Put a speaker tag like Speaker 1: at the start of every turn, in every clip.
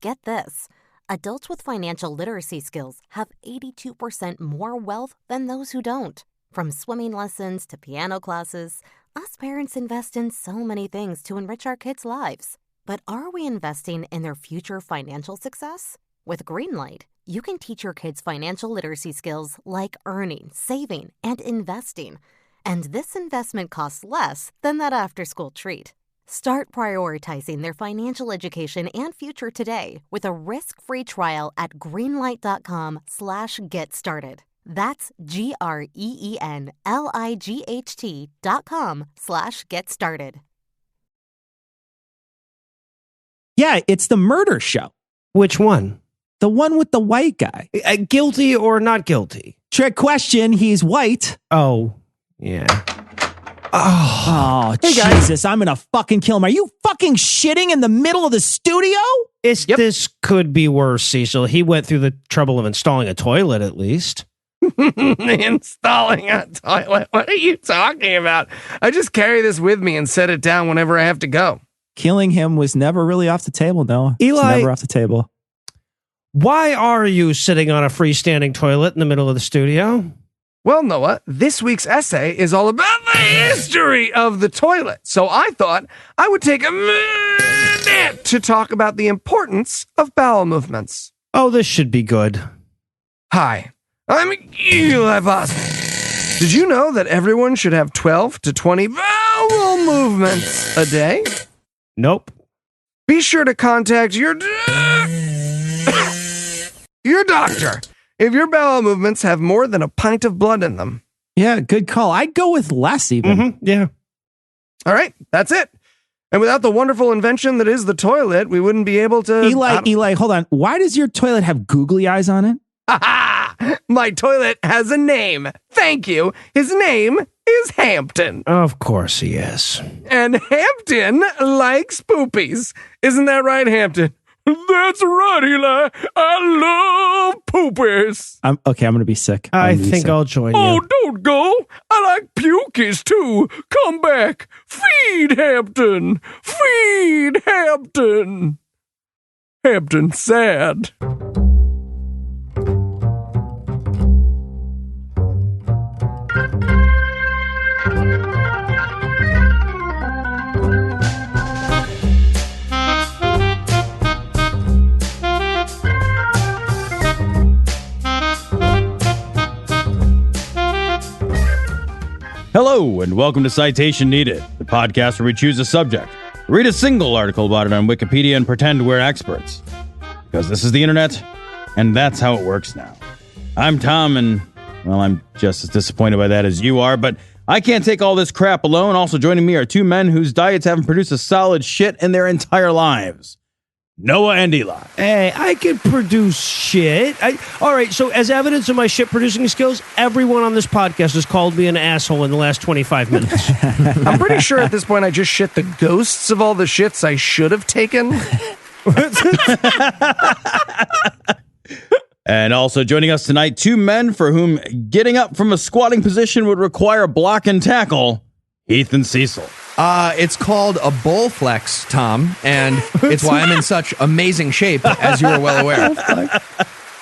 Speaker 1: Get this. Adults with financial literacy skills have 82% more wealth than those who don't. From swimming lessons to piano classes, us parents invest in so many things to enrich our kids' lives. But are we investing in their future financial success? With Greenlight, you can teach your kids financial literacy skills like earning, saving, and investing. And this investment costs less than that after-school treat. Start prioritizing their financial education and future today with a risk-free trial at greenlight.com/get-started. That's GREENLIGHT.com/get-started.
Speaker 2: Yeah, it's the murder show.
Speaker 3: Which one?
Speaker 2: The one with the white guy.
Speaker 3: Guilty or not guilty?
Speaker 2: Trick question, he's white.
Speaker 3: Oh, yeah.
Speaker 2: Oh,
Speaker 3: Hey, guys.
Speaker 2: Jesus, I'm gonna fucking kill him. Are you fucking shitting in the middle of the studio?
Speaker 3: This could be worse, Cecil. He went through the trouble of installing a toilet, at least.
Speaker 4: Installing a toilet? What are you talking about? I just carry this with me and set it down whenever I have to go.
Speaker 2: Killing him was never really off the table, Noah.
Speaker 3: Eli-
Speaker 2: It's never off the table.
Speaker 3: Why are you sitting on a freestanding toilet in the middle of the studio?
Speaker 4: Well, Noah, this week's essay is all about the history of the toilet. So I thought I would take a minute to talk about the importance of bowel movements.
Speaker 3: Oh, this should be good.
Speaker 4: Hi, I'm Eli Bosman. Did you know that everyone should have 12 to 20 bowel movements a day?
Speaker 3: Nope.
Speaker 4: Be sure to contact your doctor if your bowel movements have more than a pint of blood in them.
Speaker 2: Yeah, good call. I'd go with less even.
Speaker 3: Yeah.
Speaker 4: All right, that's it. And without the wonderful invention that is the toilet, we wouldn't be able to...
Speaker 2: Eli, hold on. Why does your toilet have googly eyes on it?
Speaker 4: My toilet has a name. Thank you. His name is Hampton.
Speaker 3: Of course he is.
Speaker 4: And Hampton likes poopies. Isn't that right, Hampton? That's right, Eli. I love poopies.
Speaker 2: I'm going to be sick.
Speaker 3: I think I'll join you.
Speaker 4: Oh, don't go. I like pukies, too. Come back. Feed Hampton. Feed Hampton. Hampton sad.
Speaker 5: Hello, and welcome to Citation Needed, the podcast where we choose a subject, read a single article about it on Wikipedia, and pretend we're experts. Because this is the internet, and that's how it works now. I'm Tom, and, well, I'm just as disappointed by that as you are, but I can't take all this crap alone. Also joining me are two men whose diets haven't produced a solid shit in their entire lives. Noah and Eli.
Speaker 3: Hey, I could produce shit. All right, so as evidence of my shit-producing skills, everyone on this podcast has called me an asshole in the last 25 minutes.
Speaker 4: I'm pretty sure at this point I just shit the ghosts of all the shits I should have taken.
Speaker 5: And also joining us tonight, two men for whom getting up from a squatting position would require block and tackle, Heath and Cecil.
Speaker 6: It's called a bull flex, Tom, and it's why I'm in such amazing shape, as you are well aware.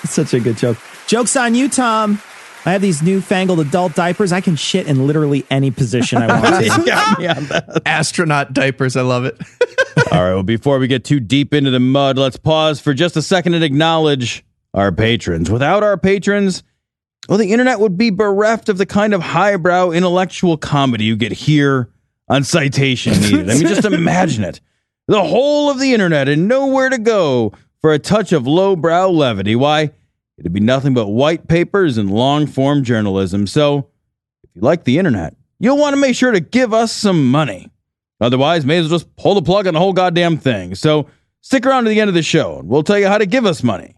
Speaker 2: Such a good joke. Joke's on you, Tom. I have these newfangled adult diapers. I can shit in literally any position I want to.
Speaker 5: You got me on that.
Speaker 6: Astronaut diapers, I love it.
Speaker 5: All right, well, before we get too deep into the mud, let's pause for just a second and acknowledge our patrons. Without our patrons, well, the internet would be bereft of the kind of highbrow intellectual comedy you get here on Citation Needed. I mean, just imagine it. The whole of the internet and nowhere to go for a touch of lowbrow levity. Why, it'd be nothing but white papers and long-form journalism. So, if you like the internet, you'll want to make sure to give us some money. Otherwise, may as well just pull the plug on the whole goddamn thing. So, stick around to the end of the show, and we'll tell you how to give us money.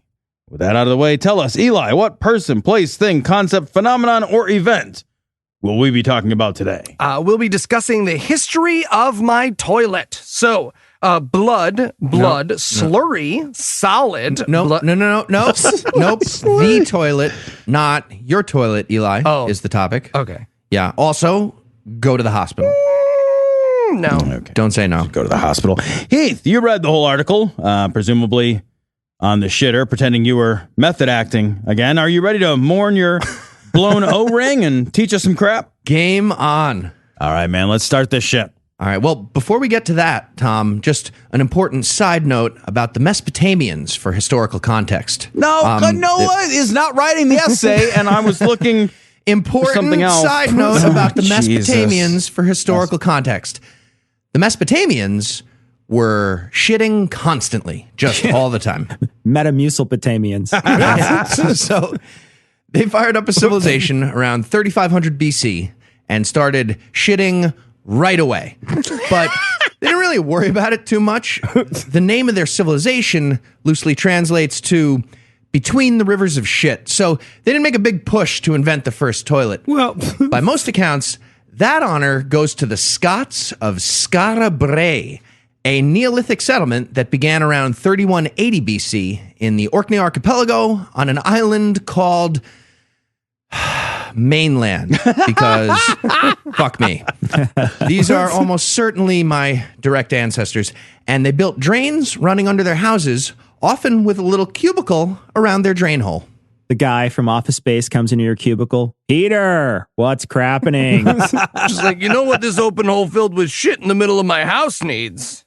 Speaker 5: With that out of the way, tell us, Eli, what person, place, thing, concept, phenomenon, or event will we be talking about today?
Speaker 4: We'll be discussing the history of my toilet. So, blood, slurry, solid.
Speaker 6: No. Nope. The toilet, not your toilet, Eli, is the topic.
Speaker 4: Okay.
Speaker 6: Yeah. Also, go to the hospital.
Speaker 4: No.
Speaker 5: Okay.
Speaker 6: Don't say no.
Speaker 5: Go to the hospital. Heath, you read the whole article, presumably on the shitter, pretending you were method acting again. Are you ready to mourn your blown O-ring and teach us some crap?
Speaker 6: Game on.
Speaker 5: All right, man, let's start this shit.
Speaker 6: All right, well, before we get to that, Tom, just an important side note about the Mesopotamians for historical context.
Speaker 5: Noah is not writing the essay, and I was looking
Speaker 6: important
Speaker 5: something else.
Speaker 6: Side note about the
Speaker 5: Jesus.
Speaker 6: Mesopotamians for historical context. The Mesopotamians were shitting constantly, just all the time.
Speaker 2: Metamucilpotamians.
Speaker 6: So they fired up a civilization around 3500 BC and started shitting right away. But they didn't really worry about it too much. The name of their civilization loosely translates to between the rivers of shit. So they didn't make a big push to invent the first toilet.
Speaker 3: Well,
Speaker 6: By most accounts, that honor goes to the Scots of Skara Brae, a Neolithic settlement that began around 3180 BC in the Orkney Archipelago on an island called Mainland, because fuck me. These are almost certainly my direct ancestors, and they built drains running under their houses, often with a little cubicle around their drain hole.
Speaker 2: The guy from Office Space comes into your cubicle. Peter, what's crappening?
Speaker 4: Just like, you know what this open hole filled with shit in the middle of my house needs?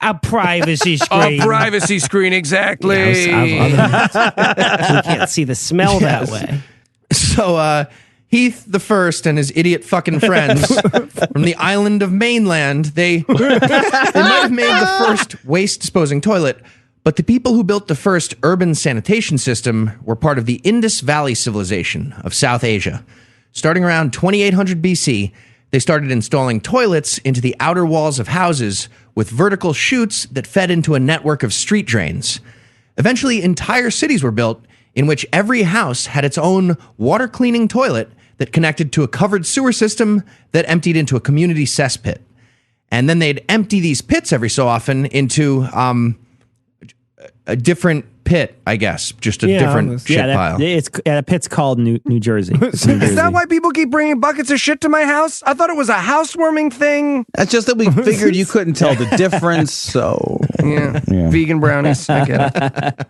Speaker 3: a privacy screen.
Speaker 4: A privacy screen, exactly.
Speaker 3: You can't see the smell that way.
Speaker 6: So, Heath the First and his idiot fucking friends from the island of Mainland, they might have made the first waste disposing toilet, but the people who built the first urban sanitation system were part of the Indus Valley civilization of South Asia. Starting around 2800 BC, they started installing toilets into the outer walls of houses with vertical chutes that fed into a network of street drains. Eventually, entire cities were built in which every house had its own water cleaning toilet that connected to a covered sewer system that emptied into a community cesspit. And then they'd empty these pits every so often into a different pit, I guess. Just a different shit pile.
Speaker 2: That pit's called New Jersey.
Speaker 4: Is that why people keep bringing buckets of shit to my house? I thought it was a housewarming thing.
Speaker 5: That's just that we figured you couldn't tell the difference, so...
Speaker 4: Yeah. Vegan brownies. I get it.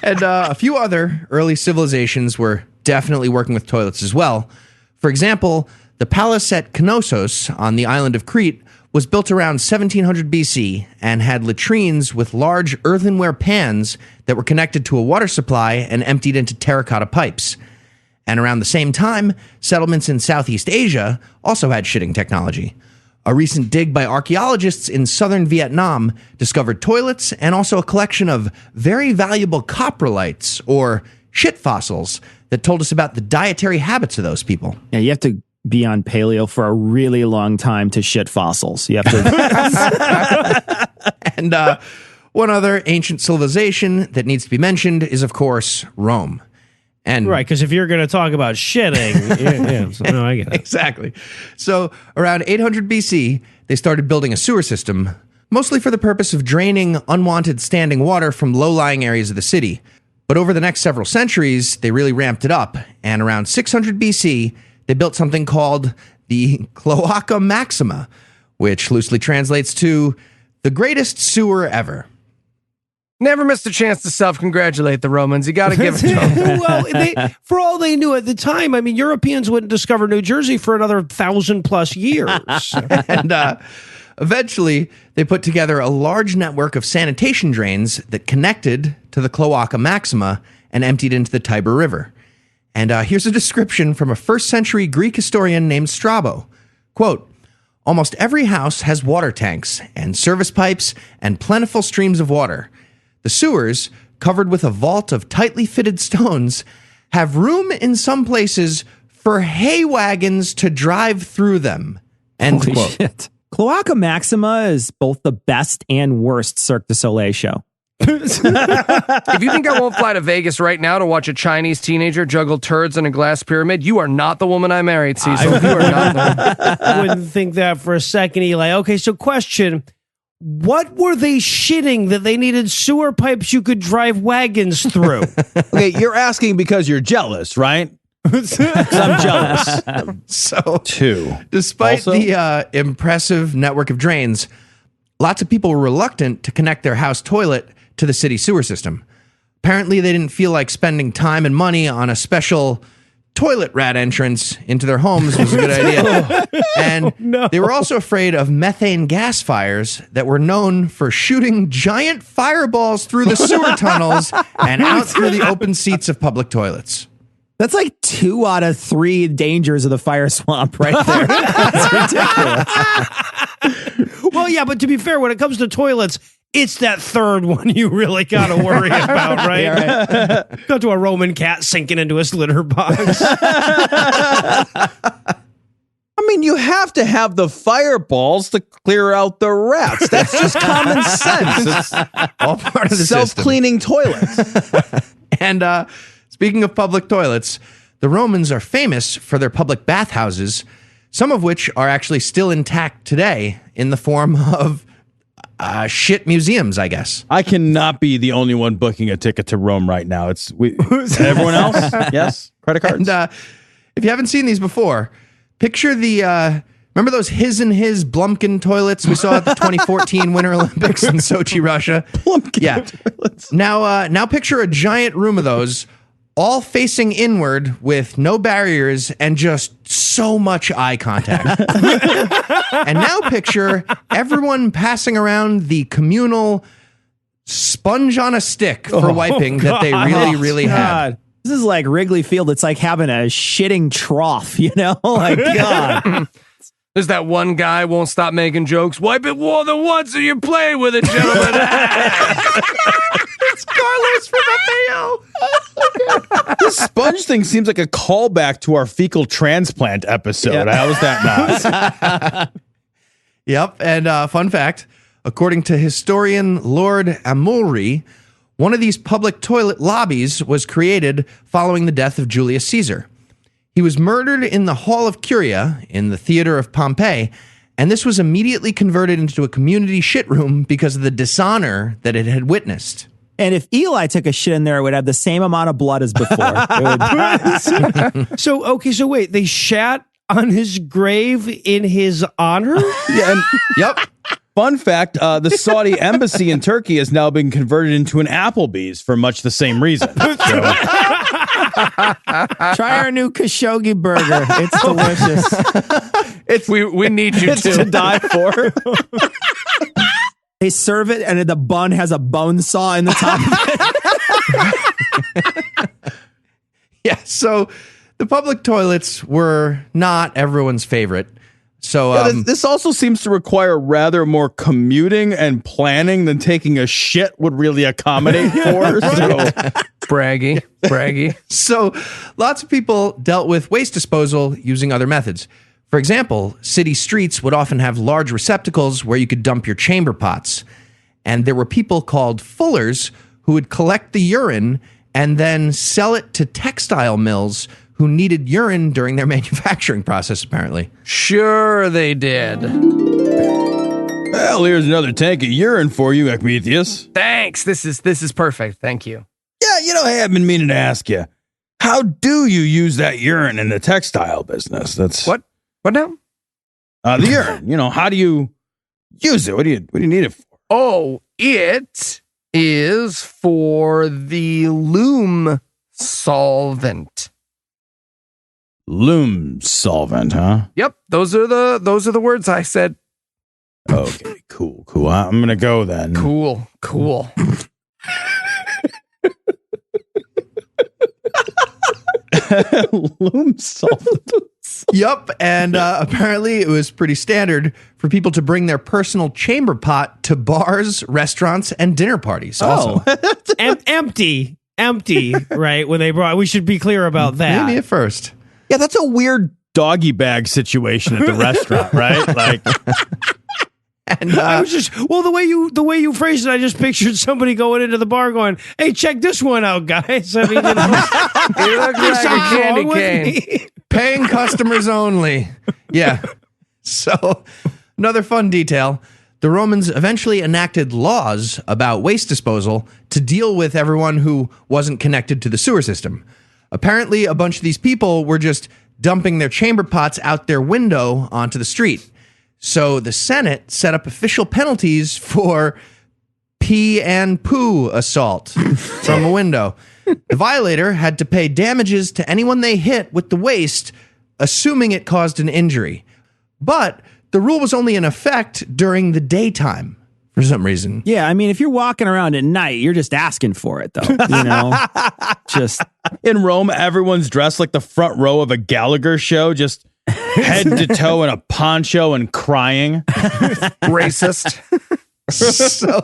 Speaker 6: And a few other early civilizations were definitely working with toilets as well. For example, the palace at Knossos on the island of Crete was built around 1700 BC and had latrines with large earthenware pans that were connected to a water supply and emptied into terracotta pipes. And around the same time, settlements in Southeast Asia also had shitting technology. A recent dig by archaeologists in southern Vietnam discovered toilets and also a collection of very valuable coprolites, or shit fossils, that told us about the dietary habits of those people.
Speaker 2: Yeah, you have to be on paleo for a really long time to shit fossils. You have to.
Speaker 6: And one other ancient civilization that needs to be mentioned is, of course, Rome. And
Speaker 3: Right, because if you're going to talk about shitting, no, I get it.
Speaker 6: Exactly. So around 800 BC, they started building a sewer system, mostly for the purpose of draining unwanted standing water from low-lying areas of the city. But over the next several centuries, they really ramped it up. And around 600 BC, they built something called the Cloaca Maxima, which loosely translates to the greatest sewer ever.
Speaker 4: Never missed a chance to self-congratulate the Romans. You got to give it to them.
Speaker 3: Well, for all they knew at the time, I mean, Europeans wouldn't discover New Jersey for another 1,000+ years.
Speaker 6: And eventually, they put together a large network of sanitation drains that connected to the Cloaca Maxima and emptied into the Tiber River. And here's a description from a first-century Greek historian named Strabo. Quote, "Almost every house has water tanks and service pipes and plentiful streams of water. The sewers, covered with a vault of tightly fitted stones, have room in some places for hay wagons to drive through them." End
Speaker 2: Holy
Speaker 6: quote.
Speaker 2: shit. Cloaca Maxima is both the best and worst Cirque du Soleil show.
Speaker 4: If you think I won't fly to Vegas right now to watch a Chinese teenager juggle turds in a glass pyramid, you are not the woman I married, Cecil. You are not the
Speaker 3: I wouldn't think that for a second, Eli. Okay, so question. What were they shitting that they needed sewer pipes you could drive wagons through?
Speaker 5: Okay, you're asking because you're jealous, right? 'Cause I'm jealous.
Speaker 6: So,
Speaker 5: Too.
Speaker 6: despite
Speaker 5: Also-
Speaker 6: the impressive network of drains, lots of people were reluctant to connect their house toilet to the city sewer system. Apparently, they didn't feel like spending time and money on a special toilet rat entrance into their homes was a good idea. And they were also afraid of methane gas fires that were known for shooting giant fireballs through the sewer tunnels and out through the open seats of public toilets.
Speaker 2: That's like 2 out of 3 dangers of the fire swamp right there. That's ridiculous.
Speaker 3: Well, yeah, but to be fair, when it comes to toilets, it's that third one you really got to worry about, right?
Speaker 2: Yeah, right.
Speaker 3: Go to a Roman cat sinking into his litter box.
Speaker 5: I mean, you have to have the fireballs to clear out the rats. That's just common sense. It's
Speaker 6: All part of the system.
Speaker 5: self-cleaning toilets.
Speaker 6: And speaking of public toilets, the Romans are famous for their public bathhouses, some of which are actually still intact today in the form of shit museums, I guess.
Speaker 5: I cannot be the only one booking a ticket to Rome right now. Everyone else? Yes? Credit cards?
Speaker 6: And if you haven't seen these before, picture the... remember those his and his Blumkin toilets we saw at the 2014 Winter Olympics in Sochi, Russia?
Speaker 5: Blumkin toilets.
Speaker 6: Now picture a giant room of those, all facing inward with no barriers and just so much eye contact. And now picture everyone passing around the communal sponge on a stick for wiping that they really had.
Speaker 2: God. This is like Wrigley Field. It's like having a shitting trough, you know? Like, God.
Speaker 4: There's that one guy won't stop making jokes. Wipe it more than once or you play with it, gentlemen.
Speaker 6: It's Carlos from FAO.
Speaker 5: This sponge thing seems like a callback to our fecal transplant episode. How is that not?
Speaker 6: Yep. And fun fact, according to historian Lord Amory, one of these public toilet lobbies was created following the death of Julius Caesar. He was murdered in the Hall of Curia in the theater of Pompeii, and this was immediately converted into a community shit room because of the dishonor that it had witnessed.
Speaker 2: And if Eli took a shit in there, it would have the same amount of blood as before.
Speaker 3: So wait, they shat on his grave in his honor?
Speaker 5: Yeah, and
Speaker 6: Yep.
Speaker 5: fun fact, the Saudi embassy in Turkey has now been converted into an Applebee's for much the same reason. So,
Speaker 2: Try our new Khashoggi burger. It's delicious.
Speaker 4: we need you
Speaker 2: It's to
Speaker 4: to.
Speaker 2: die for. They serve it, and the bun has a bone saw in the top of it.
Speaker 6: Yeah, so the public toilets were not everyone's favorite. So
Speaker 5: this also seems to require rather more commuting and planning than taking a shit would really accommodate for. So,
Speaker 4: Braggy.
Speaker 6: So lots of people dealt with waste disposal using other methods. For example, city streets would often have large receptacles where you could dump your chamber pots. And there were people called fullers who would collect the urine and then sell it to textile mills who needed urine during their manufacturing process, apparently.
Speaker 4: Sure they did.
Speaker 5: well, here's another tank of urine for you, Epimetheus.
Speaker 4: Thanks. This is perfect. Thank you.
Speaker 5: Yeah, hey, I've been meaning to ask you, how do you use that urine in the textile business? That's
Speaker 4: What now?
Speaker 5: the urine. How do you use it? What do you need it for?
Speaker 4: Oh, it is for the loom solvent.
Speaker 5: Loom solvent, huh?
Speaker 4: Yep, those are the words I said.
Speaker 5: Okay, cool. I'm gonna go then.
Speaker 4: Cool.
Speaker 5: Loom solvent.
Speaker 6: Yep, and apparently it was pretty standard for people to bring their personal chamber pot to bars, restaurants, and dinner parties. Also,
Speaker 3: Empty, right? When they brought, we should be clear about that.
Speaker 6: maybe at first.
Speaker 5: Yeah, that's a weird doggy bag situation at the restaurant, right? Like,
Speaker 6: And
Speaker 3: I was just the way you phrased it, I just pictured somebody going into the bar going, "Hey, check this one out, guys." I mean,
Speaker 4: You look like a
Speaker 3: something's
Speaker 4: candy
Speaker 3: wrong with
Speaker 4: cane.
Speaker 3: me.
Speaker 6: paying customers only. Yeah. So, another fun detail. The Romans eventually enacted laws about waste disposal to deal with everyone who wasn't connected to the sewer system. Apparently, a bunch of these people were just dumping their chamber pots out their window onto the street. So the Senate set up official penalties for pee and poo assault from a window. The violator had to pay damages to anyone they hit with the waste, assuming it caused an injury. But the rule was only in effect during the daytime for some reason.
Speaker 2: Yeah, I mean, if you're walking around at night, you're just asking for it, though. You know, just
Speaker 5: In Rome, everyone's dressed like the front row of a Gallagher show, just head to toe in a poncho and crying.
Speaker 4: Racist.
Speaker 6: So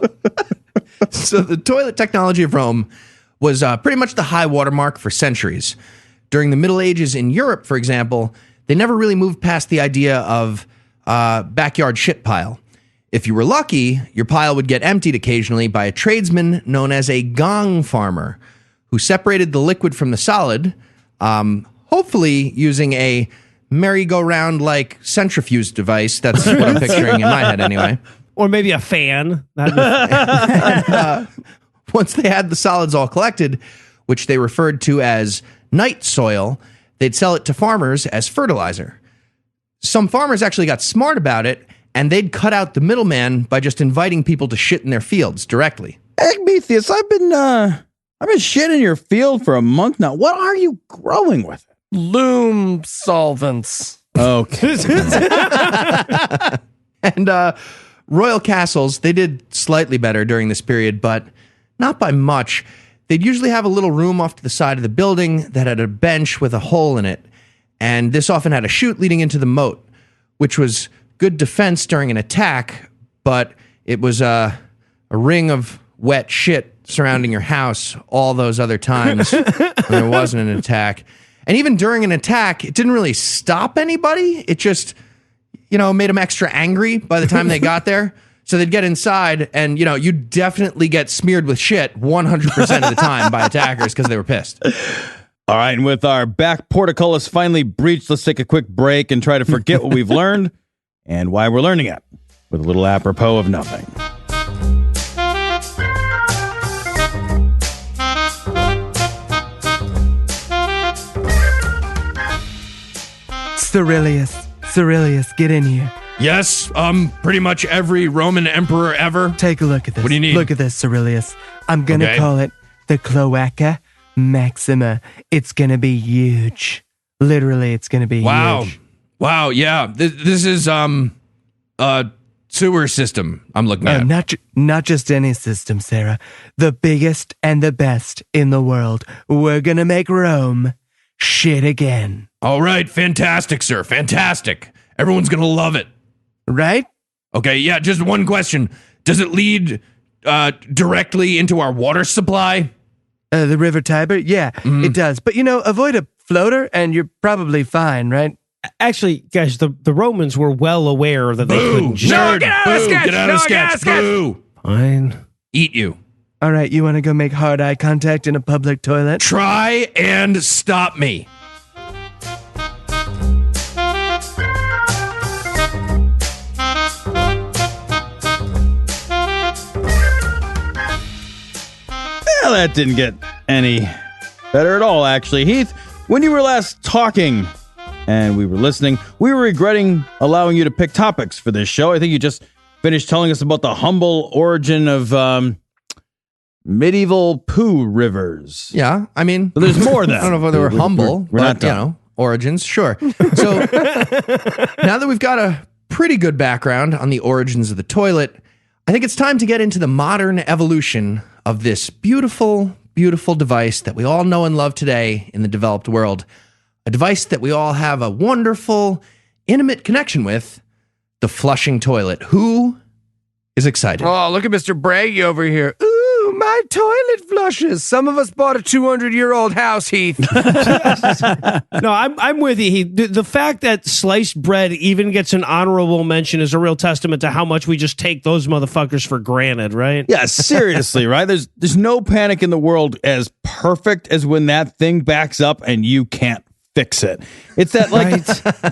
Speaker 6: the toilet technology of Rome was pretty much the high watermark for centuries. During the Middle Ages in Europe, for example, they never really moved past the idea of backyard shit pile. If you were lucky, your pile would get emptied occasionally by a tradesman known as a gong farmer, who separated the liquid from the solid, hopefully using a merry-go-round-like centrifuge device. That's what I'm picturing in my head anyway.
Speaker 3: Or maybe a fan.
Speaker 6: Once they had the solids all collected, which they referred to as night soil, they'd sell it to farmers as fertilizer. Some farmers actually got smart about it, and they'd cut out the middleman by just inviting people to shit in their fields directly.
Speaker 5: Egmetheus, I've been shitting your field for a month now. What are you growing with it?
Speaker 4: Loom solvents.
Speaker 5: Okay.
Speaker 6: And royal castles, they did slightly better during this period, but not by much. They'd usually have a little room off to the side of the building that had a bench with a hole in it, and this often had a chute leading into the moat, which was good defense during an attack, but it was a ring of wet shit surrounding your house all those other times when there wasn't an attack. And even during an attack, it didn't really stop anybody. It just, made them extra angry by the time they got there. So they'd get inside and, you'd definitely get smeared with shit 100% of the time by attackers because they were pissed.
Speaker 5: All right, and with our back portcullis finally breached, let's take a quick break and try to forget what we've learned and why we're learning it with a little apropos of nothing.
Speaker 7: Cyrilius, get in here.
Speaker 6: Yes, pretty much every Roman emperor ever.
Speaker 7: Take a look at this.
Speaker 6: What do you need?
Speaker 7: Look at this, Cyrilius. I'm gonna call it the Cloaca Maxima. It's gonna be huge. Literally, it's gonna be huge.
Speaker 6: Wow, yeah. This is a sewer system I'm looking at.
Speaker 7: Not just any system, Sarah. The biggest and the best in the world. We're gonna make Rome shit again.
Speaker 6: All right, fantastic, sir. Fantastic. Everyone's gonna love it.
Speaker 7: Right?
Speaker 6: Okay, yeah, just one question. Does it lead directly into our water supply?
Speaker 7: The River Tiber? Yeah, it does. But, avoid a floater and you're probably fine, right?
Speaker 3: Actually, guys, the Romans were well aware that they couldn't just...
Speaker 4: No, get out of the sketch!
Speaker 6: Get out of the sketch! Boo!
Speaker 3: Fine.
Speaker 6: Eat you.
Speaker 7: All right, you want to go make hard eye contact in a public toilet?
Speaker 6: Try and stop me.
Speaker 5: Well, that didn't get any better at all, actually. Heath, when you were last talking and we were listening, we were regretting allowing you to pick topics for this show. I think you just finished telling us about the humble origin of medieval poo rivers.
Speaker 6: Yeah, I mean...
Speaker 5: But there's more than
Speaker 6: I don't know if they were humble,
Speaker 5: we're
Speaker 6: but,
Speaker 5: not done.
Speaker 6: origins, sure. So, now that we've got a pretty good background on the origins of the toilet, I think it's time to get into the modern evolution of this beautiful, beautiful device that we all know and love today in the developed world. A device that we all have a wonderful, intimate connection with, the flushing toilet. Who is excited?
Speaker 4: Oh, look at Mr. Braggy over here. Ooh, my toilet flushes. Some of us bought a 200-year-old house, Heath.
Speaker 3: No, I'm with you, Heath. The fact that sliced bread even gets an honorable mention is a real testament to how much we just take those motherfuckers for granted, right?
Speaker 5: Yeah, seriously, right? There's no panic in the world as perfect as when that thing backs up and you can't fix it. It's that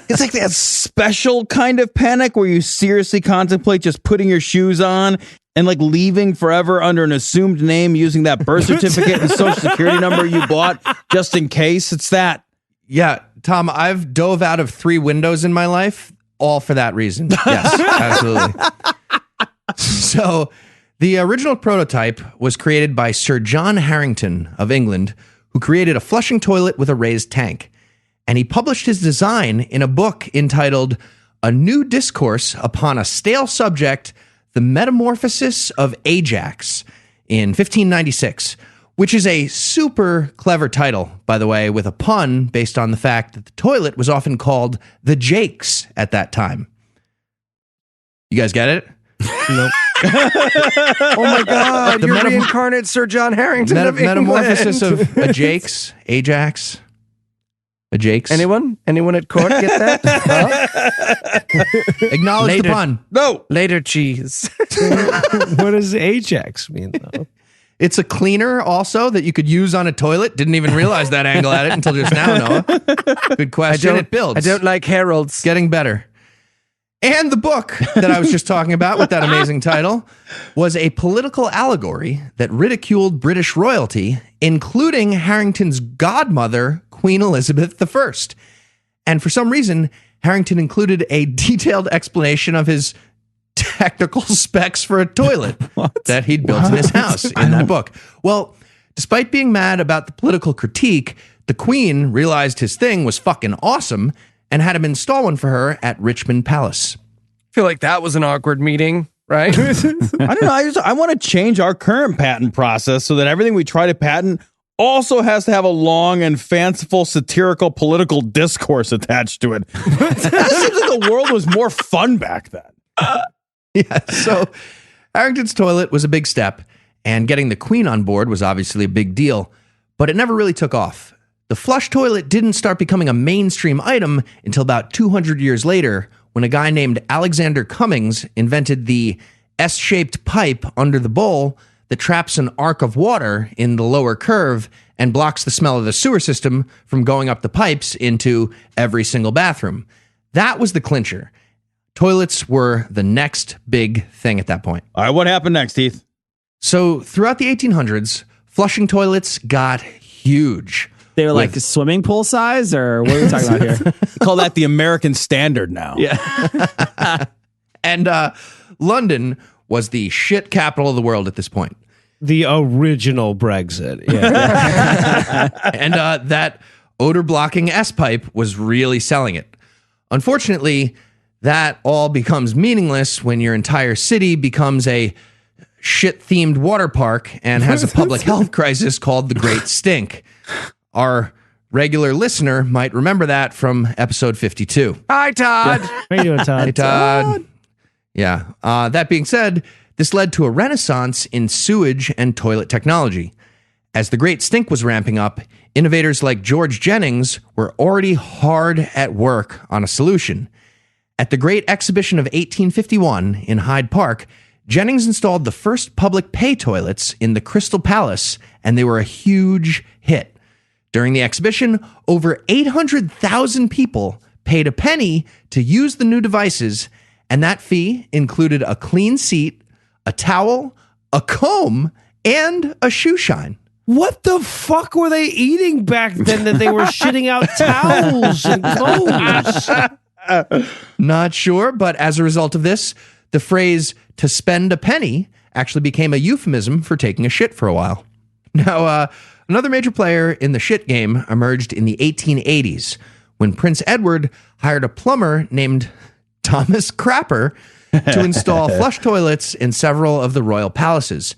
Speaker 5: it's like that special kind of panic where you seriously contemplate just putting your shoes on and like leaving forever under an assumed name using that birth certificate and social security number you bought just in case. It's that.
Speaker 6: Yeah, Tom, I've dove out of 3 windows in my life, all for that reason. Yes, absolutely. So The original prototype was created by Sir John Harrington of England, who created a flushing toilet with a raised tank. And he published his design in a book entitled A New Discourse Upon a Stale Subject, The Metamorphosis of Ajax, in 1596, which is a super clever title, by the way, with a pun based on the fact that the toilet was often called the Jakes at that time. You guys get it?
Speaker 3: Nope.
Speaker 4: Oh my God! You're reincarnate Sir John Harrington of
Speaker 6: Metamorphosis
Speaker 4: England.
Speaker 6: of Ajax, Ajax.
Speaker 4: Anyone at court get that? Huh?
Speaker 6: Acknowledge the pun.
Speaker 5: No.
Speaker 4: Later, cheese.
Speaker 3: What does Ajax mean, though?
Speaker 6: It's a cleaner also that you could use on a toilet. Didn't even realize that angle at it until just now, Noah. Good question. It builds.
Speaker 4: I don't like heralds.
Speaker 6: Getting better. And the book that I was just talking about with that amazing title was a political allegory that ridiculed British royalty, including Harrington's godmother, Queen Elizabeth I. And for some reason, Harrington included a detailed explanation of his technical specs for a toilet that he'd built in his house in that book. Well, despite being mad about the political critique, the Queen realized his thing was fucking awesome and had him install one for her at Richmond Palace.
Speaker 4: I feel like that was an awkward meeting, right?
Speaker 5: I don't know. I want to change our current patent process so that everything we try to patent also has to have a long and fanciful satirical political discourse attached to it. It seems like the world was more fun back then.
Speaker 6: Yeah, so Harrington's toilet was a big step, and getting the Queen on board was obviously a big deal, but it never really took off. The flush toilet didn't start becoming a mainstream item until about 200 years later, when a guy named Alexander Cummings invented the S-shaped pipe under the bowl that traps an arc of water in the lower curve and blocks the smell of the sewer system from going up the pipes into every single bathroom. That was the clincher. Toilets were the next big thing at that point.
Speaker 5: All right, what happened next, Heath?
Speaker 6: So throughout the 1800s, flushing toilets got huge.
Speaker 2: They were like swimming pool size, or what are we talking about here?
Speaker 5: Call that the American standard now.
Speaker 6: Yeah. And London was the shit capital of the world at this point.
Speaker 3: The original Brexit. Yeah.
Speaker 6: And that odor-blocking S-pipe was really selling it. Unfortunately, that all becomes meaningless when your entire city becomes a shit-themed water park and has a public health crisis called the Great Stink. Our regular listener might remember that from episode 52.
Speaker 4: Hi, Todd.
Speaker 3: How you doing, Todd?
Speaker 6: Hey, Todd. Yeah. That being said, this led to a renaissance in sewage and toilet technology. As the Great Stink was ramping up, innovators like George Jennings were already hard at work on a solution. At the Great Exhibition of 1851 in Hyde Park, Jennings installed the first public pay toilets in the Crystal Palace, and they were a huge hit. During the exhibition, over 800,000 people paid a penny to use the new devices, and that fee included a clean seat, a towel, a comb, and a shoe shine.
Speaker 3: What the fuck were they eating back then that they were shitting out towels and combs?
Speaker 6: Not sure, but as a result of this, the phrase "to spend a penny" actually became a euphemism for taking a shit for a while. Now, another major player in the shit game emerged in the 1880s when Prince Edward hired a plumber named Thomas Crapper to install flush toilets in several of the royal palaces.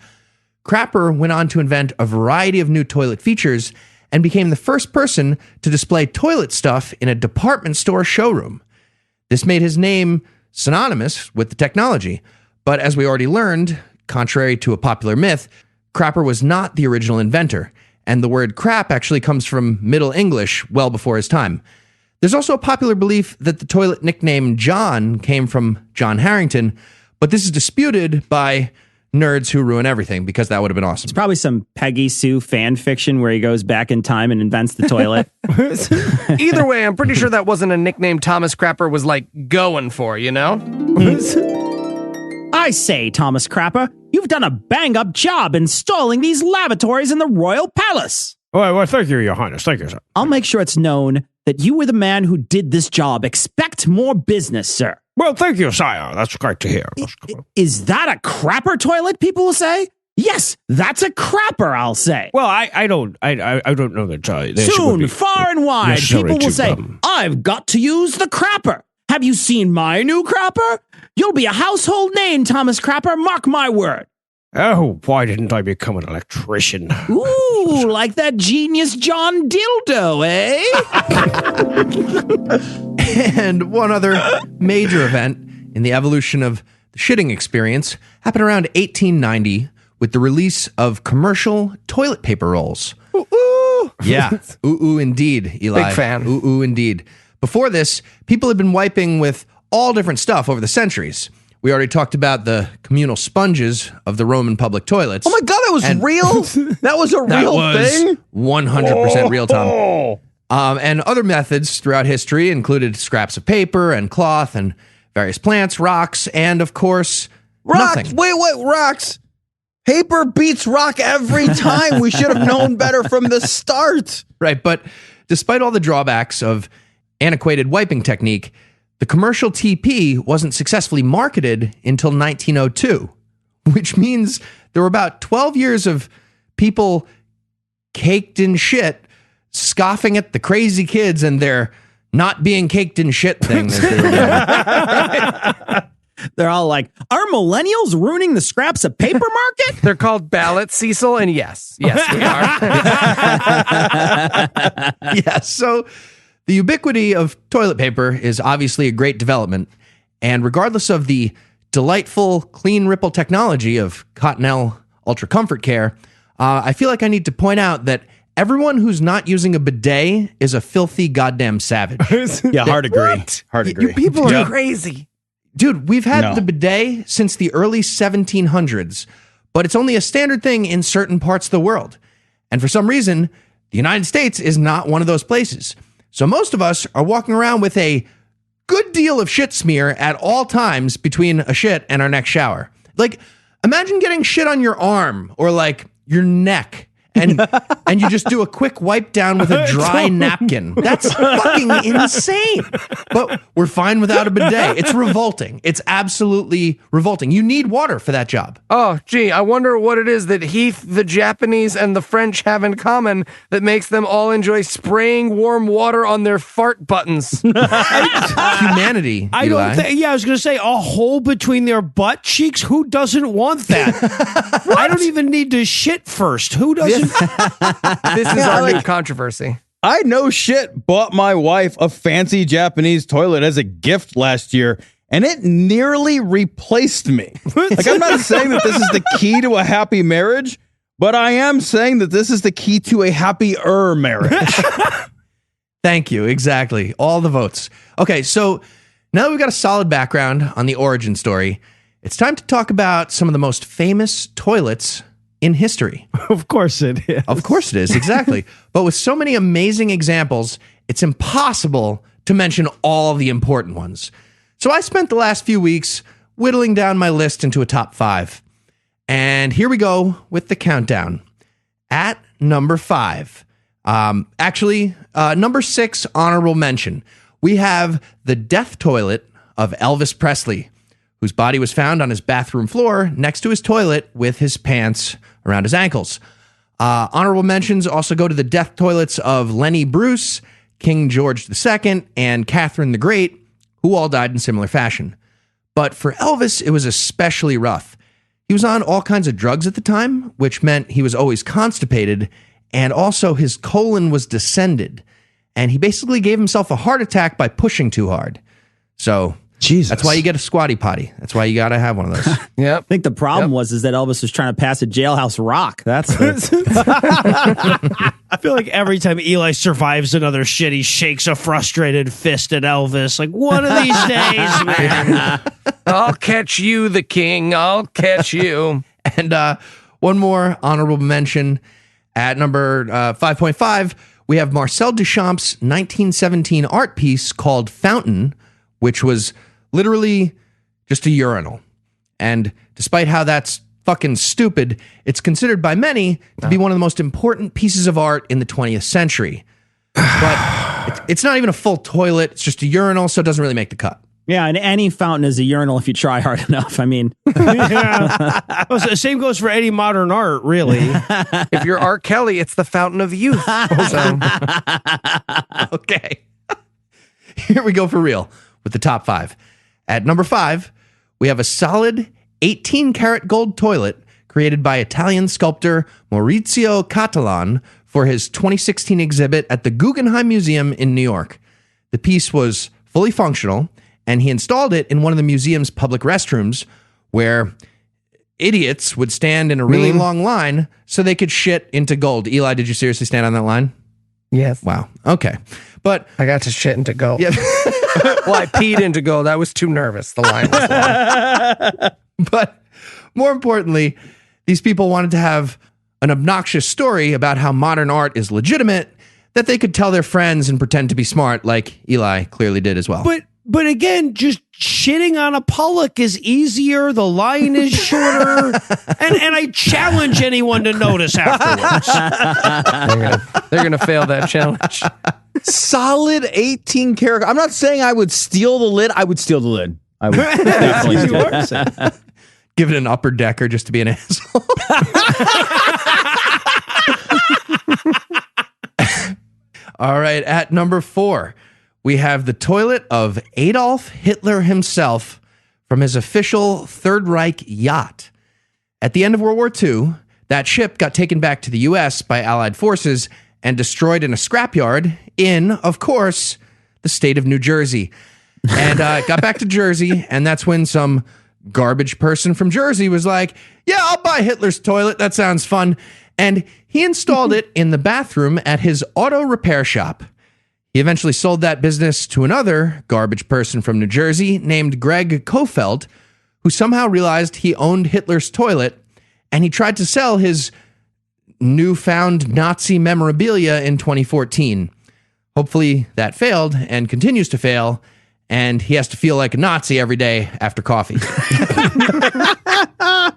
Speaker 6: Crapper went on to invent a variety of new toilet features and became the first person to display toilet stuff in a department store showroom. This made his name synonymous with the technology. But as we already learned, contrary to a popular myth, Crapper was not the original inventor, and the word crap actually comes from Middle English well before his time. There's also a popular belief that the toilet nickname John came from John Harrington, but this is disputed by nerds who ruin everything, because that would have been awesome.
Speaker 2: It's probably some Peggy Sue fan fiction where he goes back in time and invents the toilet.
Speaker 4: Either way, I'm pretty sure that wasn't a nickname Thomas Crapper was like going for, you know?
Speaker 2: I say, Thomas Crapper, you've done a bang-up job installing these lavatories in the royal palace.
Speaker 3: Well, thank you, Your Highness. Thank you, sir.
Speaker 2: I'll make sure it's known that you were the man who did this job. Expect more business, sir.
Speaker 3: Well, thank you, sire. That's great to hear.
Speaker 2: Is that a crapper toilet, people will say? Yes, that's a crapper, I'll say.
Speaker 3: Well, I don't know that.
Speaker 2: Soon, far and wide, people will say, I've got to use the crapper. Have you seen my new crapper? You'll be a household name, Thomas Crapper, mark my word.
Speaker 3: Oh, why didn't I become an electrician?
Speaker 2: Ooh, like that genius John Dildo, eh?
Speaker 6: And one other major event in the evolution of the shitting experience happened around 1890 with the release of commercial toilet paper rolls.
Speaker 4: Ooh.
Speaker 6: Yeah, ooh indeed, Eli.
Speaker 4: Big fan.
Speaker 6: Ooh indeed. Before this, people had been wiping with all different stuff over the centuries. We already talked about the communal sponges of the Roman public toilets.
Speaker 5: Oh my God, that was real? That was a real thing?
Speaker 6: 100% real, Tom. And other methods throughout history included scraps of paper and cloth and various plants, rocks, and of course,
Speaker 5: Rocks.
Speaker 6: nothing.
Speaker 5: Wait, rocks. Paper beats rock every time. We should have known better from the start.
Speaker 6: Right, but despite all the drawbacks of antiquated wiping technique, the commercial TP wasn't successfully marketed until 1902, which means there were about 12 years of people caked in shit, scoffing at the crazy kids and their not being caked in shit thing that they were doing.
Speaker 2: They're all like, are millennials ruining the scraps of paper market?
Speaker 4: They're called ballots, Cecil, and yes, we are.
Speaker 6: Yeah, so the ubiquity of toilet paper is obviously a great development, and regardless of the delightful clean ripple technology of Cottonelle Ultra Comfort Care, I feel like I need to point out that everyone who's not using a bidet is a filthy goddamn savage.
Speaker 5: Yeah, hard agree. Hard agree.
Speaker 4: You people are crazy.
Speaker 6: Dude, we've had
Speaker 5: No.
Speaker 6: the bidet since the early 1700s, but it's only a standard thing in certain parts of the world. And for some reason, the United States is not one of those places. So most of us are walking around with a good deal of shit smear at all times between a shit and our next shower. Like, imagine getting shit on your arm or like your neck. And you just do a quick wipe down with a dry napkin. That's fucking insane. But we're fine without a bidet. It's revolting. It's absolutely revolting. You need water for that job.
Speaker 4: Oh, gee, I wonder what it is that Heath, the Japanese, and the French have in common that makes them all enjoy spraying warm water on their fart buttons.
Speaker 6: Humanity.
Speaker 3: I
Speaker 6: Eli.
Speaker 3: don't think. Yeah, I was going to say a hole between their butt cheeks. Who doesn't want that? I don't even need to shit first. Who doesn't?
Speaker 4: This is our new controversy.
Speaker 5: I no shit bought my wife a fancy Japanese toilet as a gift last year, and it nearly replaced me. Like, I'm not saying that this is the key to a happy marriage, but I am saying that this is the key to a happier marriage.
Speaker 6: Thank you. Exactly. All the votes. Okay, so now that we've got a solid background on the origin story, it's time to talk about some of the most famous toilets in history.
Speaker 3: Of course it is.
Speaker 6: Of course it is, exactly. But with so many amazing examples, it's impossible to mention all the important ones. So I spent the last few weeks whittling down my list into a top 5. And here we go with the countdown. At number 5, number 6, honorable mention. We have the death toilet of Elvis Presley, whose body was found on his bathroom floor next to his toilet with his pants around his ankles. Honorable mentions also go to the death toilets of Lenny Bruce, King George II, and Catherine the Great, who all died in similar fashion. But for Elvis, it was especially rough. He was on all kinds of drugs at the time, which meant he was always constipated, and also his colon was descended. And he basically gave himself a heart attack by pushing too hard. So
Speaker 5: Jesus.
Speaker 6: that's why you get a squatty potty. That's why you got to have one of those.
Speaker 4: Yep.
Speaker 2: I think the problem was that Elvis was trying to pass a jailhouse rock. That's
Speaker 3: I feel like every time Eli survives another shit, he shakes a frustrated fist at Elvis. Like, one of these days, man.
Speaker 4: I'll catch you, the king. I'll catch you.
Speaker 6: And one more honorable mention at number 5.5, we have Marcel Duchamp's 1917 art piece called Fountain, which was literally just a urinal. And despite how that's fucking stupid, it's considered by many to be one of the most important pieces of art in the 20th century. But It's not even a full toilet. It's just a urinal, so it doesn't really make the cut.
Speaker 2: Yeah, and any fountain is a urinal if you try hard enough. I mean,
Speaker 3: Well, the same goes for any modern art, really.
Speaker 4: If you're R. Kelly, it's the fountain of youth. So,
Speaker 6: Okay. Here we go for real with the top 5. At number 5, we have a solid 18-karat gold toilet created by Italian sculptor Maurizio Catalan for his 2016 exhibit at the Guggenheim Museum in New York. The piece was fully functional, and he installed it in one of the museum's public restrooms where idiots would stand in a really long line so they could shit into gold. Eli, did you seriously stand on that line?
Speaker 4: yes.
Speaker 6: Wow. Okay. But
Speaker 4: I got to shit into gold.
Speaker 6: yeah,
Speaker 4: Well, I peed into gold. I was too nervous. The line was long.
Speaker 6: but more importantly, these people wanted to have an obnoxious story about how modern art is legitimate that they could tell their friends and pretend to be smart, like Eli clearly did as well.
Speaker 3: But again, just shitting on a Pollock is easier. The line is shorter. and I challenge anyone to notice afterwards.
Speaker 4: They're gonna fail that challenge.
Speaker 5: Solid 18 karat. I'm not saying I would steal the lid. I would steal the lid. I would definitely steal it.
Speaker 6: Give it an upper decker just to be an asshole. All right, at number 4, we have the toilet of Adolf Hitler himself from his official Third Reich yacht. At the end of World War II, that ship got taken back to the U.S. by Allied forces and destroyed in a scrapyard in, of course, the state of New Jersey. And it got back to Jersey, and that's when some garbage person from Jersey was like, yeah, I'll buy Hitler's toilet. That sounds fun. And he installed it in the bathroom at his auto repair shop. He eventually sold that business to another garbage person from New Jersey named Greg Kofeld, who somehow realized he owned Hitler's toilet, and he tried to sell his newfound Nazi memorabilia in 2014. Hopefully that failed and continues to fail, and he has to feel like a Nazi every day after coffee.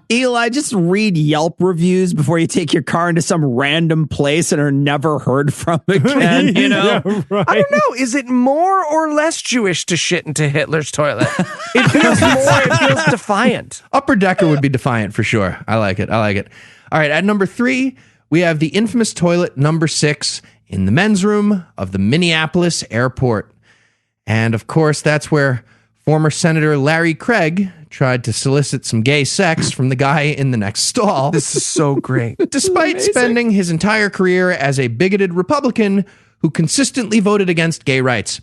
Speaker 2: Eli, just read Yelp reviews before you take your car into some random place and are never heard from again, you know?
Speaker 3: Yeah, right.
Speaker 4: I don't know. Is it more or less Jewish to shit into Hitler's toilet? It feels more. It feels defiant.
Speaker 6: Upper decker would be defiant for sure. I like it. All right, at number 3, we have the infamous toilet number 6 in the men's room of the Minneapolis airport. And of course, that's where former Senator Larry Craig tried to solicit some gay sex from the guy in the next stall.
Speaker 4: This is so great.
Speaker 6: Despite spending his entire career as a bigoted Republican who consistently voted against gay rights.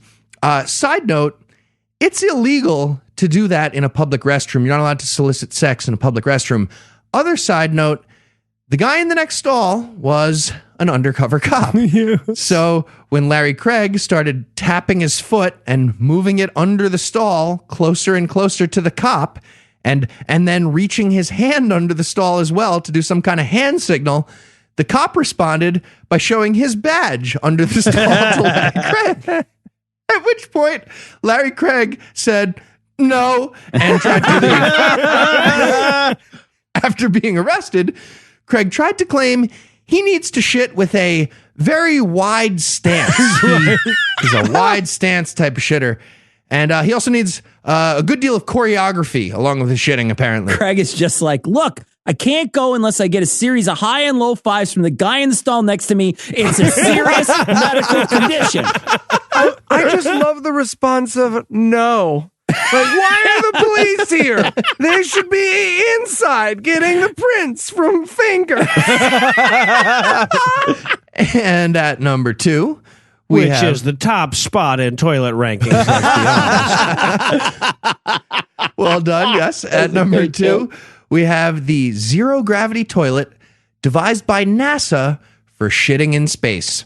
Speaker 6: Side note, it's illegal to do that in a public restroom. You're not allowed to solicit sex in a public restroom. Other side note, the guy in the next stall was an undercover cop. So when Larry Craig started tapping his foot and moving it under the stall closer and closer to the cop, and then reaching his hand under the stall as well to do some kind of hand signal, the cop responded by showing his badge under the stall to Larry Craig. At which point, Larry Craig said no and tried to leave. After being arrested, Craig tried to claim he needs to shit with a very wide stance. He's a wide stance type of shitter. And he also needs a good deal of choreography along with his shitting, apparently.
Speaker 2: Craig is just like, look, I can't go unless I get a series of high and low fives from the guy in the stall next to me. It's a serious medical condition.
Speaker 4: I just love the response of no. Like, why are the police here? They should be inside getting the prints from Finger.
Speaker 6: And at number 2,
Speaker 3: which is the top spot in toilet rankings. Let's be honest.
Speaker 6: Well done, yes. At number 2, we have the zero gravity toilet devised by NASA for shitting in space.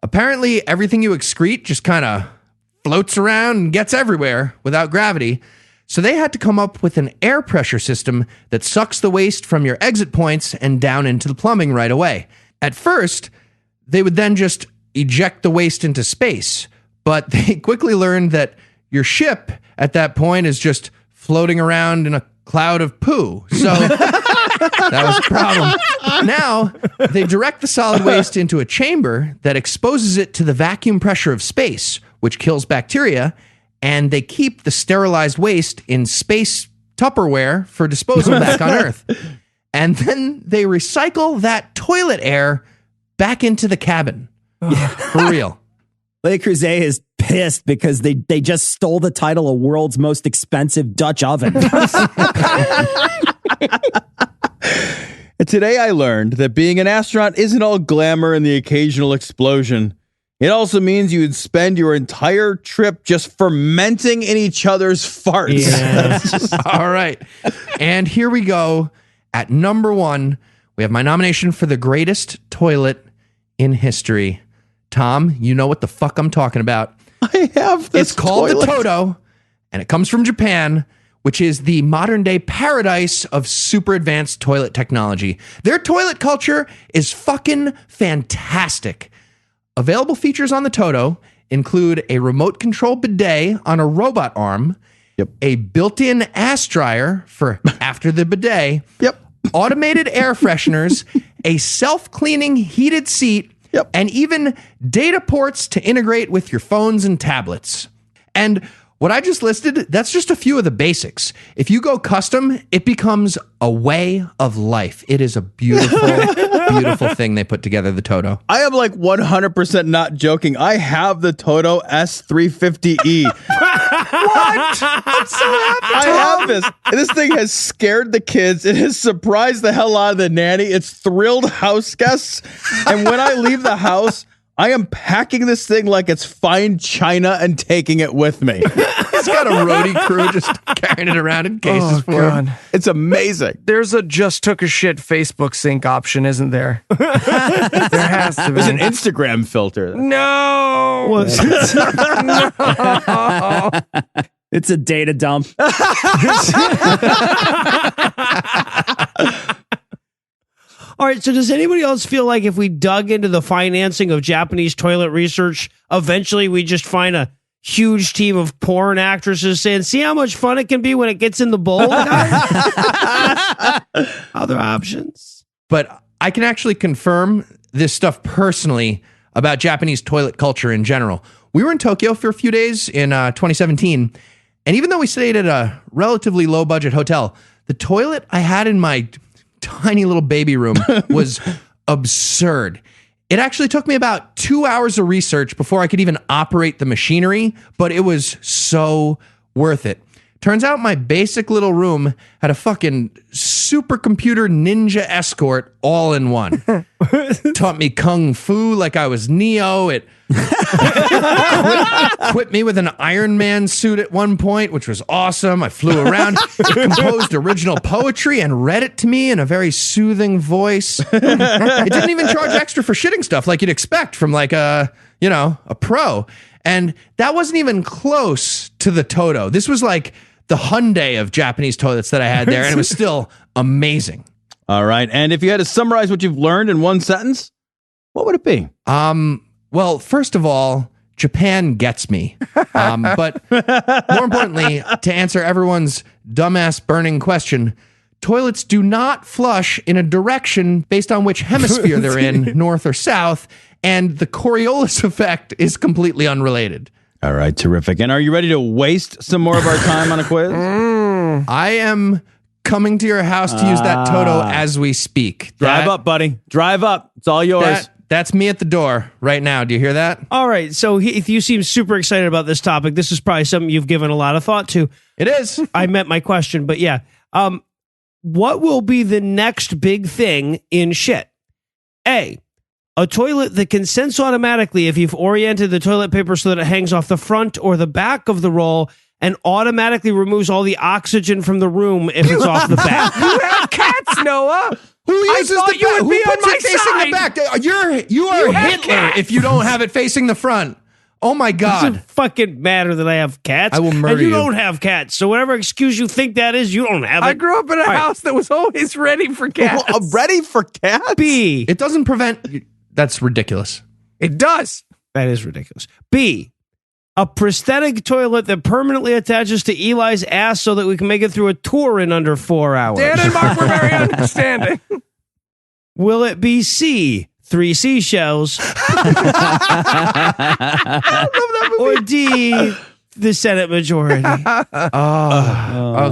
Speaker 6: Apparently, everything you excrete just kind of floats around and gets everywhere without gravity. So they had to come up with an air pressure system that sucks the waste from your exit points and down into the plumbing right away. At first, they would then just eject the waste into space, but they quickly learned that your ship at that point is just floating around in a cloud of poo. So That was the problem. Now, they direct the solid waste into a chamber that exposes it to the vacuum pressure of space, which kills bacteria, and they keep the sterilized waste in space Tupperware for disposal back on Earth. And then they recycle that toilet air back into the cabin. For real.
Speaker 2: Le Creuset is pissed because they just stole the title of world's most expensive Dutch oven.
Speaker 5: Today I learned that being an astronaut isn't all glamour and the occasional explosion. It also means you would spend your entire trip just fermenting in each other's farts.
Speaker 6: Yeah. All right. And here we go. At number 1, we have my nomination for the greatest toilet in history. Tom, you know what the fuck I'm talking about.
Speaker 5: I have this.
Speaker 6: It's called
Speaker 5: toilet.
Speaker 6: the Toto, and it comes from Japan, which is the modern day paradise of super advanced toilet technology. Their toilet culture is fucking fantastic. Available features on the Toto include a remote control bidet on a robot arm, a built-in ass dryer for after the bidet, automated air fresheners, a self-cleaning heated seat, and even data ports to integrate with your phones and tablets. And what I just listed, that's just a few of the basics. If you go custom, it becomes a way of life. It is a beautiful, beautiful thing they put together, the Toto.
Speaker 5: I am like 100% not joking. I have the Toto S350E.
Speaker 6: What? I'm so happy,
Speaker 5: I have this. This thing has scared the kids. It has surprised the hell out of the nanny. It's thrilled house guests. And when I leave the house, I am packing this thing like it's fine china and taking it with me.
Speaker 6: He's got a roadie crew just carrying it around in cases for him.
Speaker 5: It's amazing.
Speaker 4: There's a just took a shit Facebook sync option, isn't there? There has to be.
Speaker 5: There's an Instagram filter.
Speaker 4: No.
Speaker 2: No. It's a data dump.
Speaker 3: All right, so does anybody else feel like if we dug into the financing of Japanese toilet research, eventually we just find a huge team of porn actresses saying, see how much fun it can be when it gets in the bowl? Other options.
Speaker 6: But I can actually confirm this stuff personally about Japanese toilet culture in general. We were in Tokyo for a few days in 2017, and even though we stayed at a relatively low-budget hotel, the toilet I had in my tiny little baby room was absurd. It actually took me about 2 hours of research before I could even operate the machinery, but it was so worth it. Turns out my basic little room had a fucking supercomputer ninja escort all in one. Taught me kung fu like I was Neo. It equipped me with an Iron Man suit at one point, which was awesome. I flew around. It composed original poetry and read it to me in a very soothing voice. It didn't even charge extra for shitting stuff like you'd expect from like a pro. And that wasn't even close to the Toto. This was like the Hyundai of Japanese toilets that I had there, and it was still amazing.
Speaker 5: All right. And if you had to summarize what you've learned in one sentence, what would it be?
Speaker 6: Well, first of all, Japan gets me. But more importantly, to answer everyone's dumbass burning question, toilets do not flush in a direction based on which hemisphere they're in, north or south, and the Coriolis effect is completely unrelated.
Speaker 5: All right, terrific. And are you ready to waste some more of our time on a quiz?
Speaker 6: I am coming to your house to use that Toto as we speak.
Speaker 5: Drive up, buddy. Drive up. It's all yours.
Speaker 6: That's me at the door right now. Do you hear that?
Speaker 3: All right. So if you seem super excited about this topic, this is probably something you've given a lot of thought to.
Speaker 6: It is.
Speaker 3: I meant my question, but yeah. What will be the next big thing in shit? A toilet that can sense automatically if you've oriented the toilet paper so that it hangs off the front or the back of the roll and automatically removes all the oxygen from the room if it's off the back.
Speaker 4: You have cats, Noah.
Speaker 6: Who uses the back? Who puts it facing
Speaker 4: side?
Speaker 6: the back? You are Hitler if you don't have it facing the front. Oh my
Speaker 3: It
Speaker 6: God.
Speaker 3: doesn't fucking matter that I have cats.
Speaker 6: I will murder
Speaker 3: and you.
Speaker 6: you.
Speaker 3: Don't have cats. So whatever excuse you think that is, you don't have it.
Speaker 4: I grew up in a house that was always ready for cats.
Speaker 5: Ready for cats?
Speaker 3: B.
Speaker 6: It doesn't prevent. That's ridiculous.
Speaker 4: It does.
Speaker 3: That is ridiculous. B. A prosthetic toilet that permanently attaches to Eli's ass so that we can make it through a tour in under 4 hours.
Speaker 4: Dan and Mark were very understanding.
Speaker 3: Will it be C, 3 seashells? Or D, the Senate majority?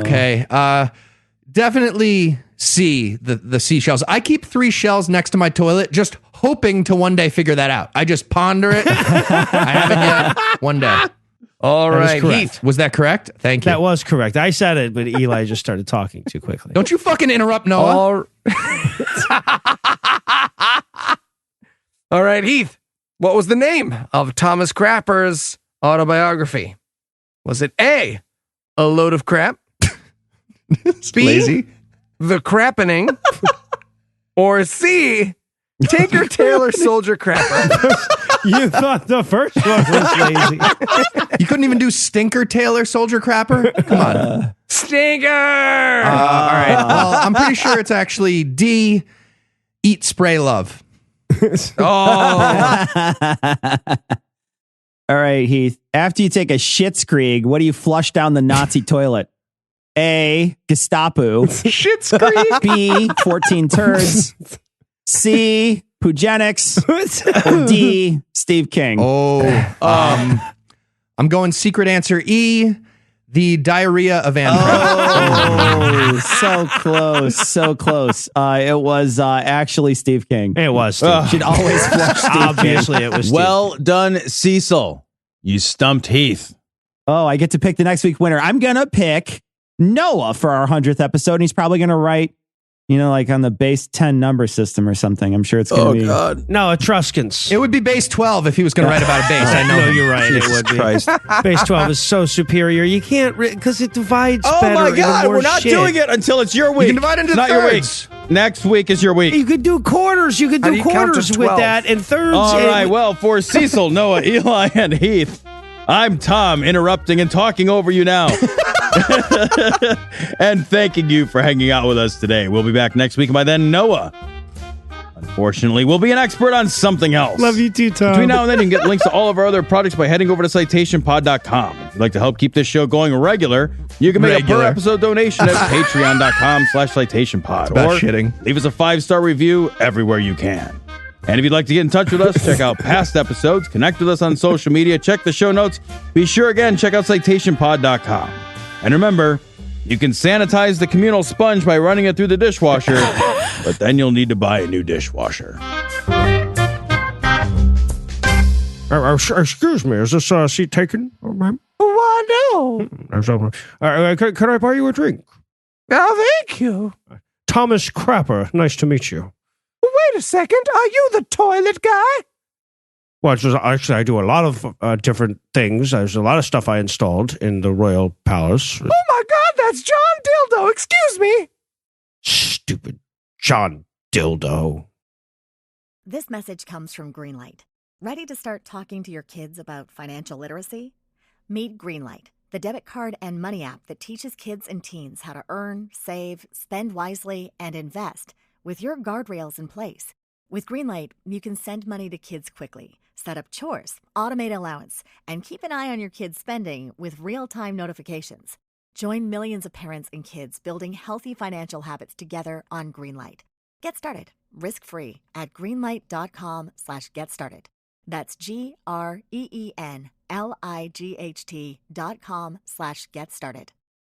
Speaker 6: Okay. Definitely C, the seashells. I keep 3 shells next to my toilet, just hoping to one day figure that out. I just ponder it. I haven't yet. One day.
Speaker 4: All right,
Speaker 3: correct.
Speaker 4: Heath.
Speaker 6: Was that correct? Thank you.
Speaker 3: That was correct. I said it, but Eli just started talking too quickly.
Speaker 6: Don't you fucking interrupt, Noah.
Speaker 4: All right, Heath. What was the name of Thomas Crapper's autobiography? Was it A, A Load of Crap? B,
Speaker 6: Lazy.
Speaker 4: The Crappening? Or C, Tinker Tailor Soldier Crapper?
Speaker 3: You thought the first one was lazy.
Speaker 6: You couldn't even do Stinker Tailor Soldier Crapper? Come on.
Speaker 4: Stinker!
Speaker 6: All right. Well, I'm pretty sure it's actually D, Eat, Spray, Love.
Speaker 4: Oh,
Speaker 2: All right, Heath. After you take a Schitzkrieg, what do you flush down the Nazi toilet? A, Gestapo.
Speaker 4: Shit's Creek.
Speaker 2: B, 14 turds. C, Pugenics. Or D, Steve King.
Speaker 6: I'm going secret answer E, the diarrhea of anthrax.
Speaker 2: Oh, so close. So close. It was actually Steve King.
Speaker 3: It was Steve.
Speaker 2: Should always flush Steve
Speaker 3: Obviously,
Speaker 2: King.
Speaker 3: it was Steve.
Speaker 5: Well done, Cecil. You stumped Heath.
Speaker 2: Oh, I get to pick the next week winner. I'm going to pick Noah for our 100th episode. And he's probably going to write, like on the base 10 number system or something. I'm sure it's going to be.
Speaker 5: God.
Speaker 3: No, Etruscans.
Speaker 6: It would be base 12 if he was going to write about a base. I know.
Speaker 3: No, you're right.
Speaker 5: Jesus
Speaker 3: it would be.
Speaker 5: Christ.
Speaker 3: Base 12 is so superior. You can't, because it divides
Speaker 5: Oh
Speaker 3: better.
Speaker 5: my
Speaker 3: into
Speaker 5: God,
Speaker 3: more
Speaker 5: we're not
Speaker 3: shit.
Speaker 5: doing it until it's your week.
Speaker 6: can divide into
Speaker 5: not
Speaker 6: thirds.
Speaker 5: your week. Next week is your week.
Speaker 3: You could do quarters. You could
Speaker 4: How
Speaker 3: do
Speaker 4: do you count to
Speaker 3: quarters with
Speaker 4: 12?
Speaker 3: that and thirds.
Speaker 5: All
Speaker 3: and-
Speaker 5: right, well, for Cecil, Noah, Eli, and Heath, I'm Tom, interrupting and talking over you now. And thanking you for hanging out with us today. We'll be back next week. And by then, Noah, unfortunately, will be an expert on something else.
Speaker 3: Love you too, Tom.
Speaker 5: Between now and then, you can get links to all of our other products by heading over to citationpod.com. If you'd like to help keep this show going regular, you can make a per episode donation at patreon.com/citationpod.
Speaker 6: about
Speaker 5: Or
Speaker 6: shitting.
Speaker 5: leave us a 5-star review everywhere you can. And if you'd like to get in touch with us, check out past episodes, connect with us on social media, check the show notes. Be sure, again, check out citationpod.com. And remember, you can sanitize the communal sponge by running it through the dishwasher, but then you'll need to buy a new dishwasher.
Speaker 3: Excuse me, is this seat taken, ma'am?
Speaker 4: Why no?
Speaker 3: Can I buy you a drink?
Speaker 4: Oh, thank you.
Speaker 3: Thomas Crapper, nice to meet you.
Speaker 4: Wait a second. Are you the toilet guy?
Speaker 3: Well, actually, I do a lot of different things. There's a lot of stuff I installed in the Royal Palace.
Speaker 4: Oh my God, that's John Dildo. Excuse me.
Speaker 3: Stupid John Dildo.
Speaker 8: This message comes from Greenlight. Ready to start talking to your kids about financial literacy? Meet Greenlight, the debit card and money app that teaches kids and teens how to earn, save, spend wisely, and invest with your guardrails in place. With Greenlight, you can send money to kids quickly, set up chores, automate allowance, and keep an eye on your kids' spending with real-time notifications. Join millions of parents and kids building healthy financial habits together on Greenlight. Get started, risk-free, at greenlight.com/getstarted. That's GREENLIGHT.com/getstarted.